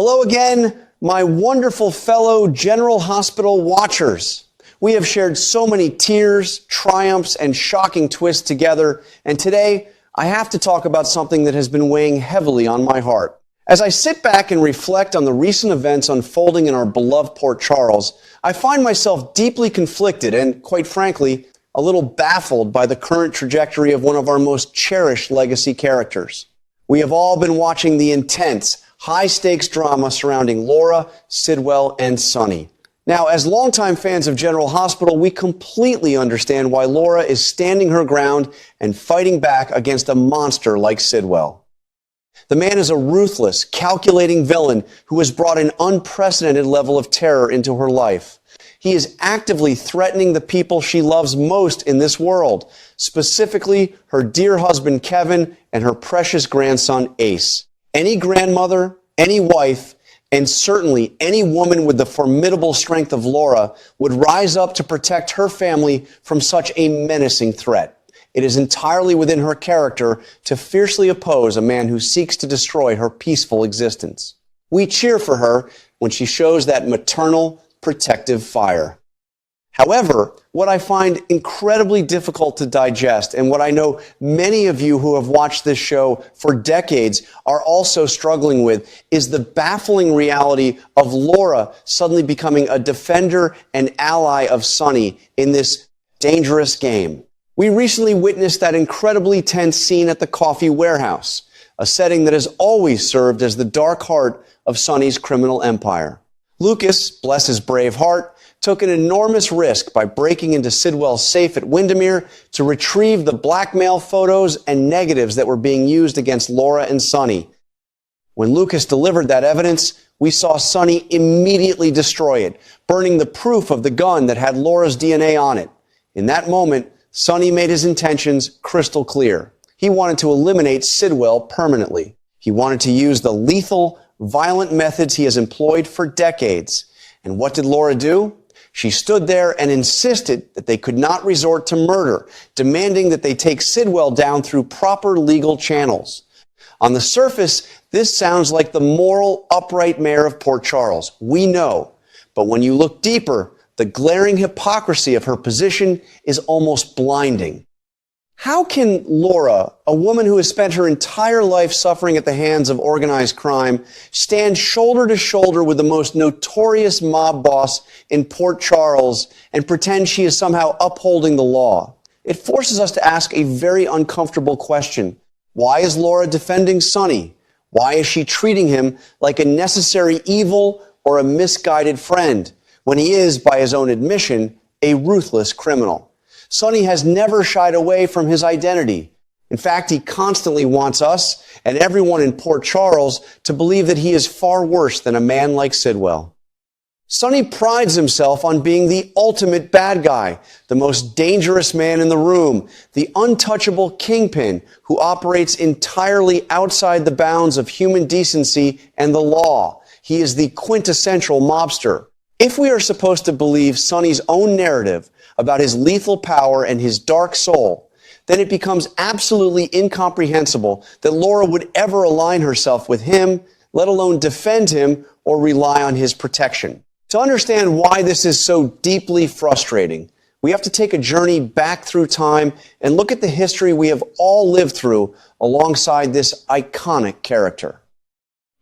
Hello again, my wonderful fellow General Hospital watchers. We have shared so many tears, triumphs, and shocking twists together, and today I have to talk about something that has been weighing heavily on my heart. As I sit back and reflect on the recent events unfolding in our beloved Port Charles, I find myself deeply conflicted and, quite frankly, a little baffled by the current trajectory of one of our most cherished legacy characters. We have all been watching the intense, high-stakes drama surrounding Laura, Sidwell, and Sonny. Now, as longtime fans of General Hospital, we completely understand why Laura is standing her ground and fighting back against a monster like Sidwell. The man is a ruthless, calculating villain who has brought an unprecedented level of terror into her life. He is actively threatening the people she loves most in this world, specifically her dear husband Kevin and her precious grandson Ace. Any grandmother, any wife, and certainly any woman with the formidable strength of Laura would rise up to protect her family from such a menacing threat. It is entirely within her character to fiercely oppose a man who seeks to destroy her peaceful existence. We cheer for her when she shows that maternal, protective fire. However, what I find incredibly difficult to digest, and what I know many of you who have watched this show for decades are also struggling with, is the baffling reality of Laura suddenly becoming a defender and ally of Sonny in this dangerous game. We recently witnessed that incredibly tense scene at the coffee warehouse, a setting that has always served as the dark heart of Sonny's criminal empire. Lucas, bless his brave heart, took an enormous risk by breaking into Sidwell's safe at Windermere to retrieve the blackmail photos and negatives that were being used against Laura and Sonny. When Lucas delivered that evidence, we saw Sonny immediately destroy it, burning the proof of the gun that had Laura's DNA on it. In that moment, Sonny made his intentions crystal clear. He wanted to eliminate Sidwell permanently. He wanted to use the lethal, violent methods he has employed for decades. And what did Laura do? She stood there and insisted that they could not resort to murder, demanding that they take Sidwell down through proper legal channels. On the surface, this sounds like the moral, upright mayor of Port Charles. We know. But when you look deeper, the glaring hypocrisy of her position is almost blinding. How can Laura, a woman who has spent her entire life suffering at the hands of organized crime, stand shoulder to shoulder with the most notorious mob boss in Port Charles and pretend she is somehow upholding the law? It forces us to ask a very uncomfortable question. Why is Laura defending Sonny? Why is she treating him like a necessary evil or a misguided friend, when he is, by his own admission, a ruthless criminal? Sonny has never shied away from his identity. In fact, he constantly wants us and everyone in Port Charles to believe that he is far worse than a man like Sidwell. Sonny prides himself on being the ultimate bad guy, the most dangerous man in the room, the untouchable kingpin who operates entirely outside the bounds of human decency and the law. He is the quintessential mobster. If we are supposed to believe Sonny's own narrative about his lethal power and his dark soul, then it becomes absolutely incomprehensible that Laura would ever align herself with him, let alone defend him or rely on his protection. To understand why this is so deeply frustrating, we have to take a journey back through time and look at the history we have all lived through alongside this iconic character.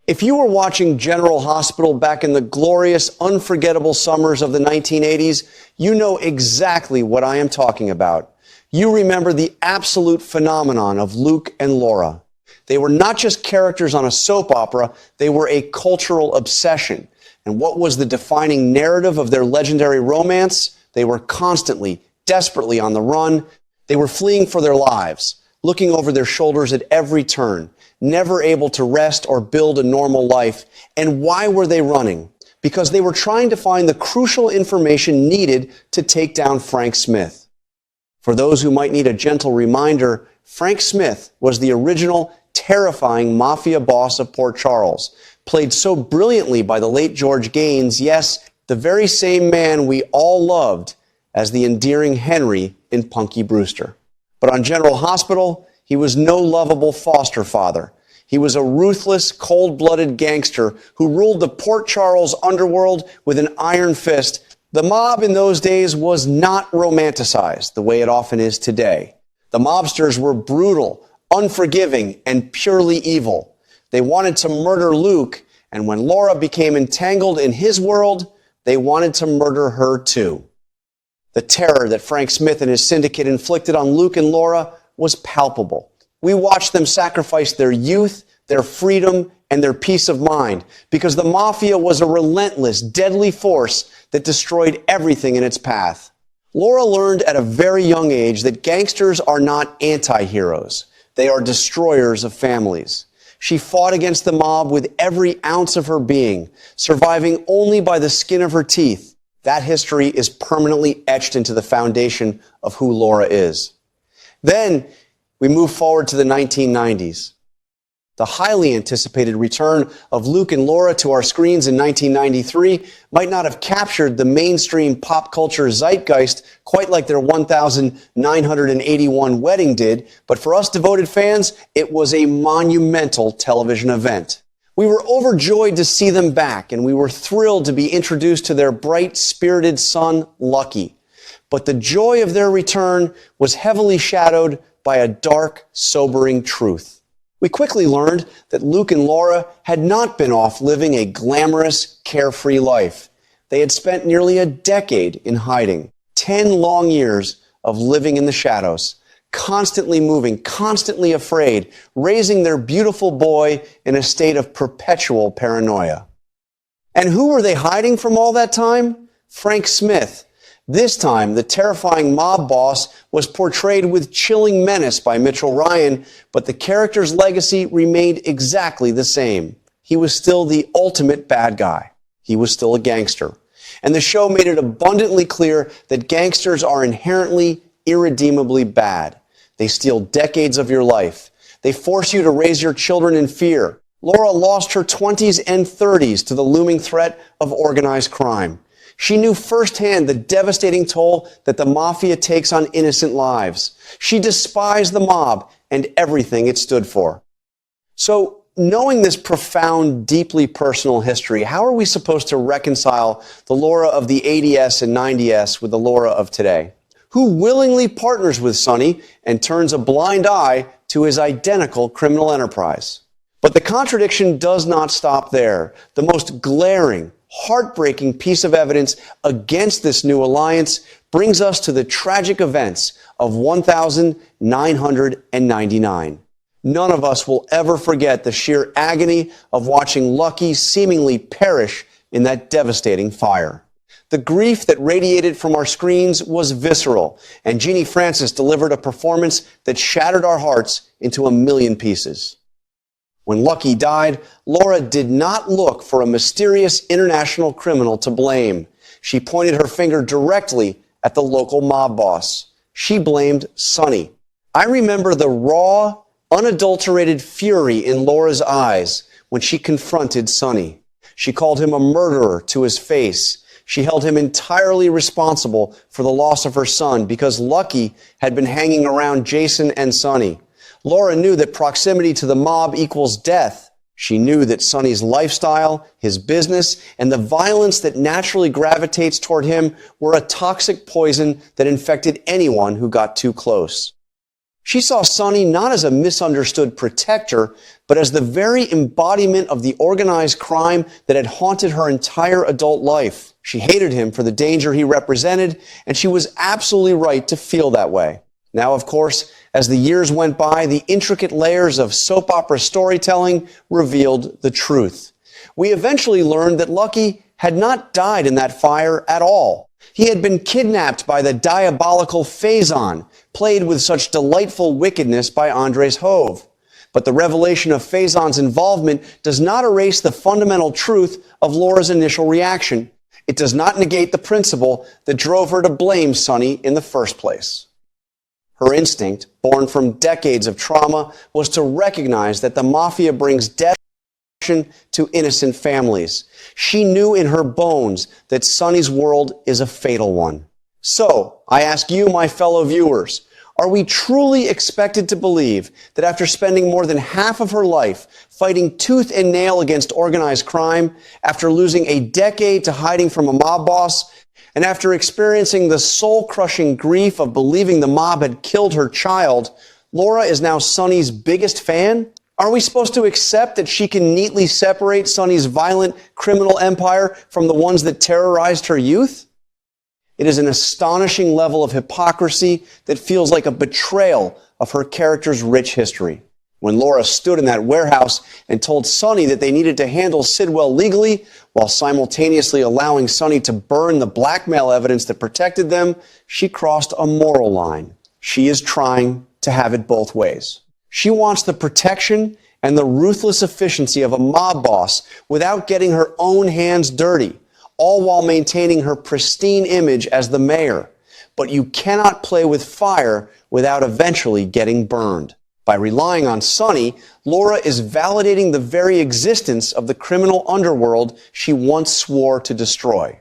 If you were watching General Hospital back in the glorious, unforgettable summers of the 1980s, you know exactly what I am talking about. You remember the absolute phenomenon of Luke and Laura. They were not just characters on a soap opera, they were a cultural obsession. And what was the defining narrative of their legendary romance? They were constantly, desperately on the run. They were fleeing for their lives, looking over their shoulders at every turn, never able to rest or build a normal life. And why were they running? Because they were trying to find the crucial information needed to take down Frank Smith. For those who might need a gentle reminder, Frank Smith was the original terrifying mafia boss of Port Charles, played so brilliantly by the late George Gaines, yes, the very same man we all loved as the endearing Henry in Punky Brewster. But on General Hospital, he was no lovable foster father. He was a ruthless, cold-blooded gangster who ruled the Port Charles underworld with an iron fist. The mob in those days was not romanticized the way it often is today. The mobsters were brutal, unforgiving, and purely evil. They wanted to murder Luke, and when Laura became entangled in his world, they wanted to murder her too. The terror that Frank Smith and his syndicate inflicted on Luke and Laura was palpable. We watched them sacrifice their youth, their freedom, and their peace of mind because the mafia was a relentless, deadly force that destroyed everything in its path. Laura learned at a very young age that gangsters are not anti-heroes. They are destroyers of families. She fought against the mob with every ounce of her being, surviving only by the skin of her teeth. That history is permanently etched into the foundation of who Laura is. Then we move forward to the 1990s. The highly anticipated return of Luke and Laura to our screens in 1993 might not have captured the mainstream pop culture zeitgeist quite like their 1981 wedding did, but for us devoted fans, it was a monumental television event. We were overjoyed to see them back, and we were thrilled to be introduced to their bright-spirited son, Lucky. But the joy of their return was heavily shadowed by a dark, sobering truth. We quickly learned that Luke and Laura had not been off living a glamorous, carefree life. They had spent nearly a decade in hiding, 10 long years of living in the shadows, constantly moving, constantly afraid, raising their beautiful boy in a state of perpetual paranoia. And who were they hiding from all that time? Frank Smith. This time, the terrifying mob boss was portrayed with chilling menace by Mitchell Ryan, but the character's legacy remained exactly the same. He was still the ultimate bad guy. He was still a gangster. And the show made it abundantly clear that gangsters are inherently, irredeemably bad. They steal decades of your life. They force you to raise your children in fear. Laura lost her 20s and 30s to the looming threat of organized crime. She knew firsthand the devastating toll that the mafia takes on innocent lives. She despised the mob and everything it stood for. So, knowing this profound, deeply personal history, how are we supposed to reconcile the Laura of the 80s and 90s with the Laura of today? Who willingly partners with Sonny and turns a blind eye to his identical criminal enterprise? But the contradiction does not stop there. The most glaring, heartbreaking piece of evidence against this new alliance brings us to the tragic events of 1999. None of us will ever forget the sheer agony of watching Lucky seemingly perish in that devastating fire. The grief that radiated from our screens was visceral, and Jeannie Francis delivered a performance that shattered our hearts into a million pieces. When Lucky died, Laura did not look for a mysterious international criminal to blame. She pointed her finger directly at the local mob boss. She blamed Sonny. I remember the raw, unadulterated fury in Laura's eyes when she confronted Sonny. She called him a murderer to his face. She held him entirely responsible for the loss of her son because Lucky had been hanging around Jason and Sonny. Laura knew that proximity to the mob equals death. She knew that Sonny's lifestyle, his business, and the violence that naturally gravitates toward him were a toxic poison that infected anyone who got too close. She saw Sonny not as a misunderstood protector, but as the very embodiment of the organized crime that had haunted her entire adult life. She hated him for the danger he represented, and she was absolutely right to feel that way. Now, of course, as the years went by, the intricate layers of soap opera storytelling revealed the truth. We eventually learned that Lucky had not died in that fire at all. He had been kidnapped by the diabolical Faison, played with such delightful wickedness by Andres Hove. But the revelation of Faison's involvement does not erase the fundamental truth of Laura's initial reaction. It does not negate the principle that drove her to blame Sonny in the first place. Her instinct, born from decades of trauma, was to recognize that the mafia brings death to innocent families. She knew in her bones that Sonny's world is a fatal one. So, I ask you, my fellow viewers, Are we truly expected to believe that after spending more than half of her life fighting tooth and nail against organized crime, after losing a decade to hiding from a mob boss, and after experiencing the soul-crushing grief of believing the mob had killed her child, Laura is now Sonny's biggest fan? Are we supposed to accept that she can neatly separate Sonny's violent criminal empire from the ones that terrorized her youth? It is an astonishing level of hypocrisy that feels like a betrayal of her character's rich history. When Laura stood in that warehouse and told Sonny that they needed to handle Sidwell legally while simultaneously allowing Sonny to burn the blackmail evidence that protected them, she crossed a moral line. She is trying to have it both ways. She wants the protection and the ruthless efficiency of a mob boss without getting her own hands dirty, all while maintaining her pristine image as the mayor. But you cannot play with fire without eventually getting burned. By relying on Sonny, Laura is validating the very existence of the criminal underworld she once swore to destroy.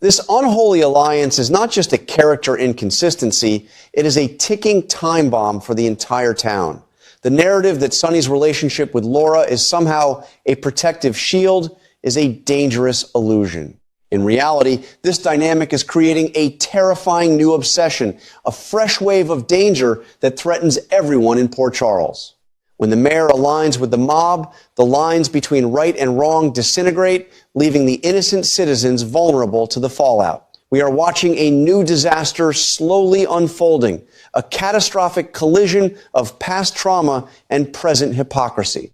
This unholy alliance is not just a character inconsistency, it is a ticking time bomb for the entire town. The narrative that Sonny's relationship with Laura is somehow a protective shield is a dangerous illusion. In reality, this dynamic is creating a terrifying new obsession, a fresh wave of danger that threatens everyone in Port Charles. When the mayor aligns with the mob, the lines between right and wrong disintegrate, leaving the innocent citizens vulnerable to the fallout. We are watching a new disaster slowly unfolding, a catastrophic collision of past trauma and present hypocrisy.